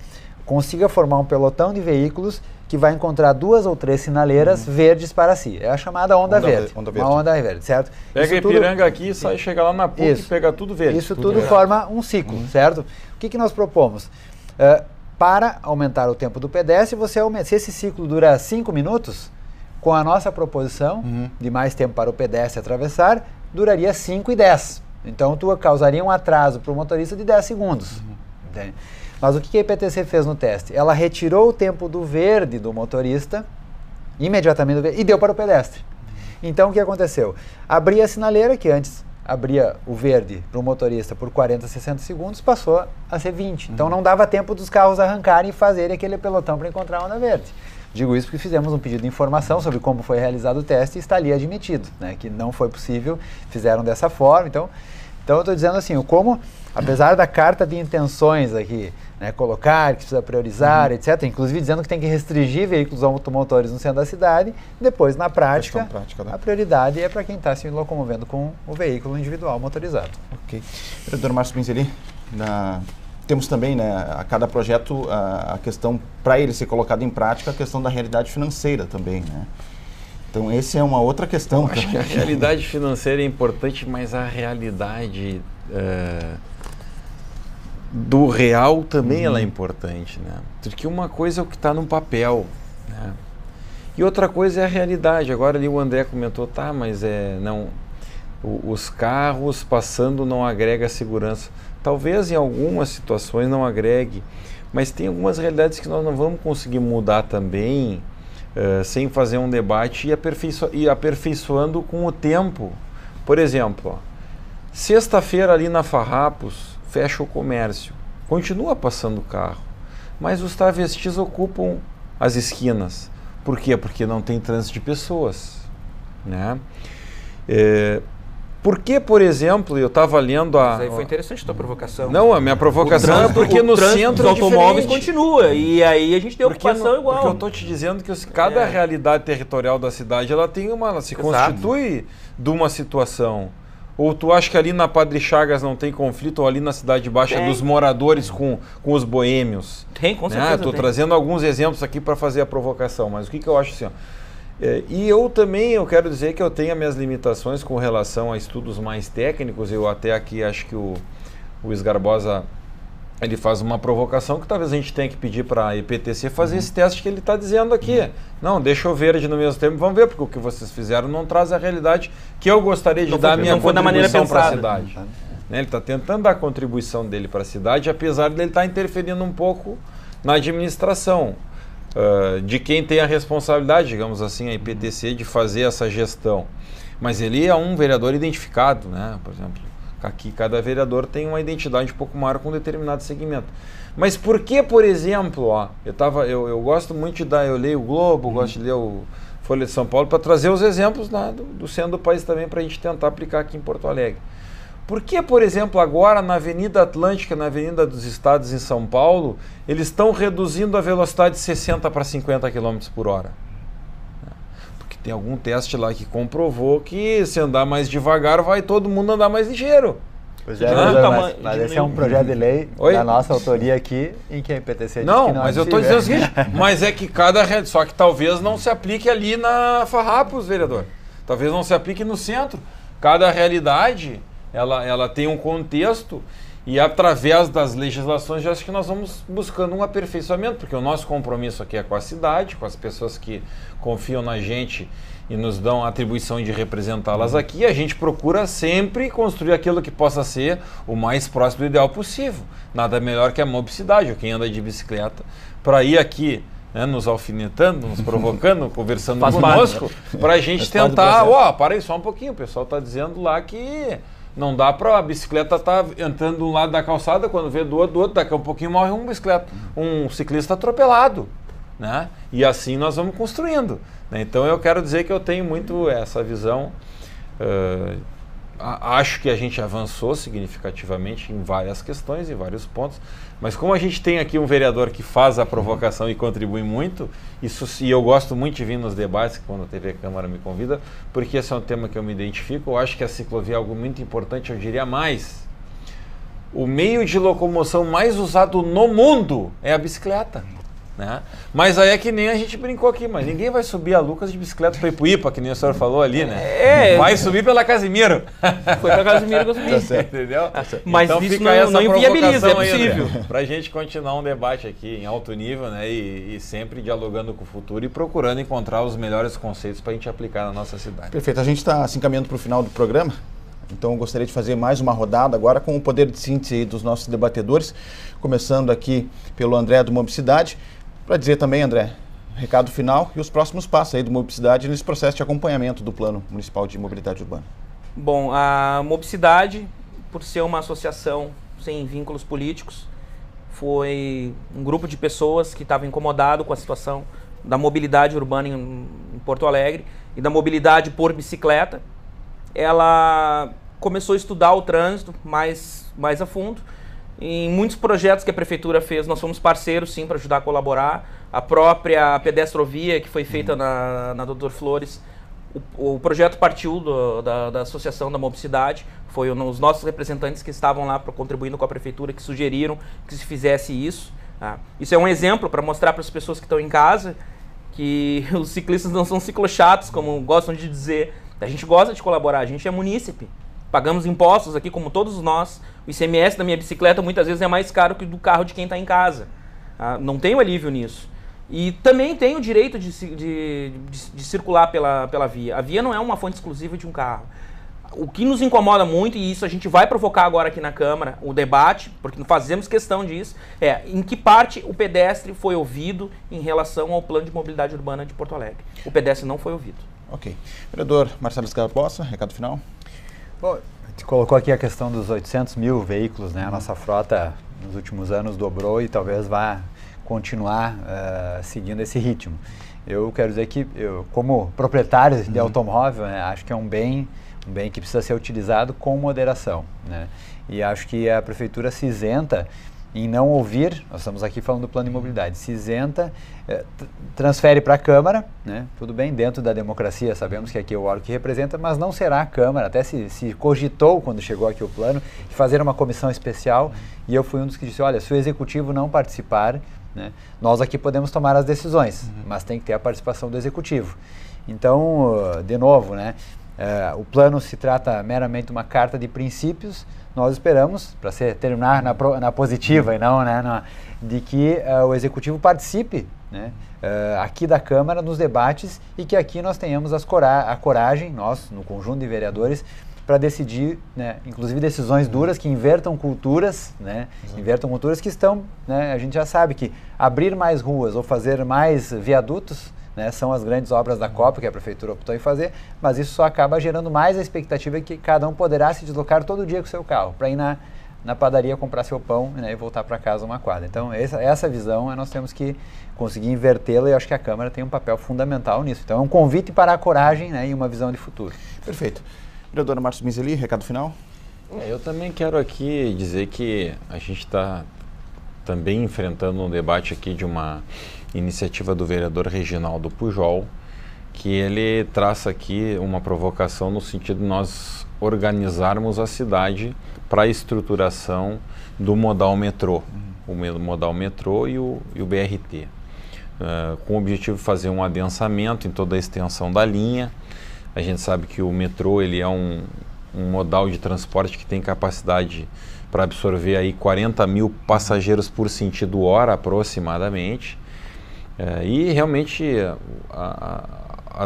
consiga formar um pelotão de veículos que vai encontrar 2 ou 3 sinaleiras verdes para si. É a chamada onda verde. Uma onda verde, certo? Pega Ipiranga aqui e chega lá na PUC e pega tudo verde. Isso tudo forma um ciclo, certo? O que nós propomos? Para aumentar o tempo do pedestre, se esse ciclo dura 5 minutos, com a nossa proposição de mais tempo para o pedestre atravessar, duraria 5 e 10. Então, tu causaria um atraso para o motorista de 10 segundos. Entende? Mas o que a EPTC fez no teste? Ela retirou o tempo do verde do motorista, imediatamente do verde, e deu para o pedestre. Então, o que aconteceu? Abria a sinaleira, que antes abria o verde para o motorista por 40, 60 segundos, passou a ser 20. Então, não dava tempo dos carros arrancarem e fazerem aquele pelotão para encontrar a onda verde. Digo isso porque fizemos um pedido de informação sobre como foi realizado o teste e está ali admitido, né, que não foi possível, fizeram dessa forma. Então eu estou dizendo assim, como, apesar da carta de intenções aqui, né, colocar que precisa priorizar, etc., inclusive dizendo que tem que restringir veículos automotores no centro da cidade, depois, na prática, né? A prioridade é para quem está se locomovendo com o veículo individual motorizado. Ok. Vereador Márcio Pinzeli, temos também, né, a cada projeto, a questão, para ele ser colocado em prática, a questão da realidade financeira também, né? Então, essa é uma outra questão. Acho que a realidade financeira é importante, mas a realidade do real também ela é importante, né? Porque uma coisa é o que está no papel, né? E outra coisa é a realidade. Agora ali o André comentou, mas os carros passando não agrega segurança. Talvez em algumas situações não agregue, mas tem algumas realidades que nós não vamos conseguir mudar também sem fazer um debate e aperfeiçoando com o tempo. Por exemplo, sexta-feira ali na Farrapos fecha o comércio, continua passando carro, mas os travestis ocupam as esquinas. Por quê? Porque não tem trânsito de pessoas, né? Por que, por exemplo, eu estava lendo Mas aí foi interessante a tua provocação. Não, a minha provocação é porque no centro os automóveis continua, e aí a gente tem ocupação igual. Porque eu estou te dizendo que cada realidade territorial da cidade, ela se constitui de uma situação. Ou tu acha que ali na Padre Chagas não tem conflito, ou ali na Cidade Baixa dos moradores com os boêmios? Tem, com certeza. Estou trazendo alguns exemplos aqui para fazer a provocação, mas o que eu acho assim, ó, e eu quero dizer que eu tenho as minhas limitações com relação a estudos mais técnicos. Eu até aqui acho que o Luiz Garbosa ele faz uma provocação que talvez a gente tenha que pedir para a EPTC fazer esse teste que ele está dizendo aqui. Não, deixa eu verde no mesmo tempo, vamos ver, porque o que vocês fizeram não traz a realidade que eu gostaria de dar a minha contribuição para a cidade. Ele está tentando dar a contribuição dele para a cidade, apesar de ele estar interferindo um pouco na administração. De quem tem a responsabilidade, digamos assim, a IPTC, de fazer essa gestão. Mas ele é um vereador identificado, né? Por exemplo, aqui cada vereador tem uma identidade um pouco maior com um determinado segmento. Mas por que, por exemplo, eu gosto muito eu leio o Globo, gosto de ler o Folha de São Paulo para trazer os exemplos do centro do país também para a gente tentar aplicar aqui em Porto Alegre. Por que, por exemplo, agora na Avenida Atlântica, na Avenida dos Estados em São Paulo, eles estão reduzindo a velocidade de 60 para 50 km por hora? Porque tem algum teste lá que comprovou que se andar mais devagar, vai todo mundo andar mais ligeiro. Pois é, mas esse é um projeto de lei da nossa autoria aqui, em que a IPTC diz que não é mas eu estou dizendo o seguinte, mas é que só que talvez não se aplique ali na Farrapos, vereador. Talvez não se aplique no centro. Cada realidade... Ela tem um contexto E através das legislações, eu acho que nós vamos buscando um aperfeiçoamento, porque o nosso compromisso aqui é com a cidade, com as pessoas que confiam na gente e nos dão a atribuição de representá-las aqui. A gente procura sempre construir aquilo que possa ser o mais próximo do ideal possível. Nada melhor que a mobicidade, ou quem anda de bicicleta, para ir aqui, né, nos alfinetando, nos provocando, conversando conosco, para a gente tentar, para aí só um pouquinho, o pessoal está dizendo lá que não dá para a bicicleta estar entrando de um lado da calçada, quando vê do outro, daqui a um pouquinho morre um ciclista atropelado, né? E assim nós vamos construindo, né? Então eu quero dizer que eu tenho muito essa visão, acho que a gente avançou significativamente em várias questões, em vários pontos, mas como a gente tem aqui um vereador que faz a provocação e contribui muito, e eu gosto muito de vir nos debates quando a TV Câmara me convida, porque esse é um tema que eu me identifico. Eu acho que a ciclovia é algo muito importante, eu diria mais. O meio de locomoção mais usado no mundo é a bicicleta, né? Mas aí é que nem a gente brincou aqui, mas ninguém vai subir a Lucas de bicicleta para Ipuípa, que nem o senhor falou ali, né? Vai subir pela Casimiro. Foi para Casimiro que eu subi. Tá, entendeu? Mas então isso fica não inviabiliza, é possível. Para a gente continuar um debate aqui em alto nível, né? E sempre dialogando com o futuro e procurando encontrar os melhores conceitos para a gente aplicar na nossa cidade. Perfeito, a gente está se encaminhando para o final do programa. Então eu gostaria de fazer mais uma rodada agora com o poder de síntese aí dos nossos debatedores, começando aqui pelo André do Mobicidade, para dizer também, André, recado final e os próximos passos aí do Mobicidade nesse processo de acompanhamento do Plano Municipal de Mobilidade Urbana. Bom, a Mobicidade, por ser uma associação sem vínculos políticos, foi um grupo de pessoas que estava incomodado com a situação da mobilidade urbana em Porto Alegre e da mobilidade por bicicleta. Ela começou a estudar o trânsito mais a fundo. Em muitos projetos que a prefeitura fez, nós fomos parceiros, sim, para ajudar a colaborar. A própria pedestrovia que foi feita na Doutor Flores, o projeto partiu da Associação da Mobicidade. Foi os nossos representantes que estavam lá contribuindo com a prefeitura, que sugeriram que se fizesse isso. Tá? Isso é um exemplo para mostrar para as pessoas que estão em casa que os ciclistas não são ciclochatos, como gostam de dizer. A gente gosta de colaborar, a gente é munícipe. Pagamos impostos aqui, como todos nós. O ICMS da minha bicicleta muitas vezes é mais caro que do carro de quem está em casa. Não tenho alívio nisso. E também tenho o direito de circular pela via. A via não é uma fonte exclusiva de um carro. O que nos incomoda muito, e isso a gente vai provocar agora aqui na Câmara, o debate, porque fazemos questão disso, é em que parte o pedestre foi ouvido em relação ao Plano de Mobilidade Urbana de Porto Alegre. O pedestre não foi ouvido. Ok. Vereador Marcelo Scarbossa, recado final. Bom, a gente colocou aqui a questão dos 800 mil veículos, né? A nossa frota nos últimos anos dobrou e talvez vá continuar seguindo esse ritmo. Eu quero dizer que, como proprietário de automóvel, né, acho que é um bem que precisa ser utilizado com moderação, né? E acho que a prefeitura se isenta em não ouvir, nós estamos aqui falando do plano de mobilidade, se isenta, transfere para a Câmara, né? Tudo bem, dentro da democracia, sabemos que aqui é o órgão que representa, mas não será a Câmara, até se cogitou quando chegou aqui o plano, de fazer uma comissão especial, e eu fui um dos que disse, olha, se o Executivo não participar, né, nós aqui podemos tomar as decisões, mas tem que ter a participação do Executivo. Então, de novo, né, o plano se trata meramente de uma carta de princípios. Nós esperamos, para terminar na positiva e não, né, de que o Executivo participe, né, aqui da Câmara nos debates e que aqui nós tenhamos a coragem, nós, no conjunto de vereadores, para decidir, né, inclusive decisões duras que invertam culturas, né, invertam culturas que estão, né, a gente já sabe que abrir mais ruas ou fazer mais viadutos, né, são as grandes obras da Copa que a prefeitura optou em fazer, mas isso só acaba gerando mais a expectativa que cada um poderá se deslocar todo dia com o seu carro, para ir na padaria comprar seu pão, né, e voltar para casa uma quadra. Então essa visão nós temos que conseguir invertê-la e eu acho que a Câmara tem um papel fundamental nisso. Então é um convite para a coragem, né, e uma visão de futuro. Perfeito. Vereadora Márcio Mizeli, recado final? Eu também quero aqui dizer que a gente está também enfrentando um debate aqui de uma iniciativa do vereador Reginaldo Pujol, que ele traça aqui uma provocação no sentido de nós organizarmos a cidade para a estruturação do modal metrô, o modal metrô e o BRT, com o objetivo de fazer um adensamento em toda a extensão da linha. A gente sabe que o metrô ele é um modal de transporte que tem capacidade para absorver aí 40 mil passageiros por sentido hora aproximadamente. E realmente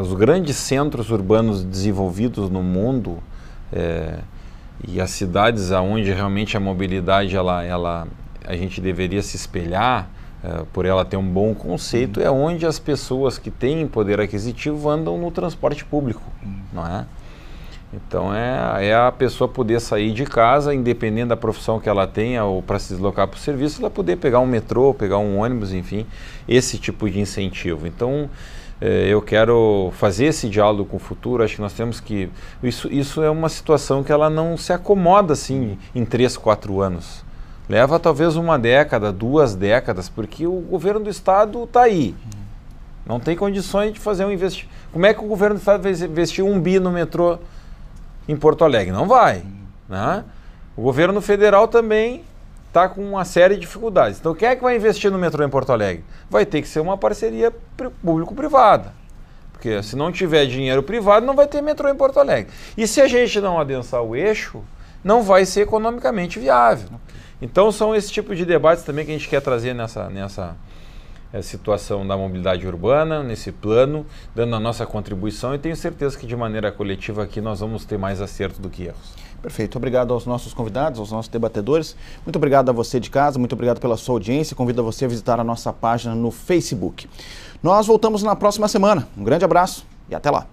os grandes centros urbanos desenvolvidos no mundo e as cidades onde realmente a mobilidade a gente deveria se espelhar, por ela ter um bom conceito, é onde as pessoas que têm poder aquisitivo andam no transporte público, não é? Então é a pessoa poder sair de casa, independente da profissão que ela tenha, ou para se deslocar para o serviço, ela poder pegar um metrô, pegar um ônibus, enfim, esse tipo de incentivo. Então eu quero fazer esse diálogo com o futuro. Acho que nós temos que... Isso é uma situação que ela não se acomoda assim em 3, 4 anos. Leva talvez 1 década, 2 décadas, porque o governo do estado está aí. Não tem condições de fazer um investimento. Como é que o governo do estado vai investir 1 bi no metrô em Porto Alegre? Não vai, né? O governo federal também está com uma série de dificuldades. Então, quem é que vai investir no metrô em Porto Alegre? Vai ter que ser uma parceria público-privada. Porque se não tiver dinheiro privado, não vai ter metrô em Porto Alegre. E se a gente não adensar o eixo, não vai ser economicamente viável. Então, são esse tipo de debates também que a gente quer trazer nessa situação da mobilidade urbana, nesse plano, dando a nossa contribuição, e tenho certeza que de maneira coletiva aqui nós vamos ter mais acerto do que erros. Perfeito. Obrigado aos nossos convidados, aos nossos debatedores. Muito obrigado a você de casa, muito obrigado pela sua audiência. Convido a você a visitar a nossa página no Facebook. Nós voltamos na próxima semana. Um grande abraço e até lá.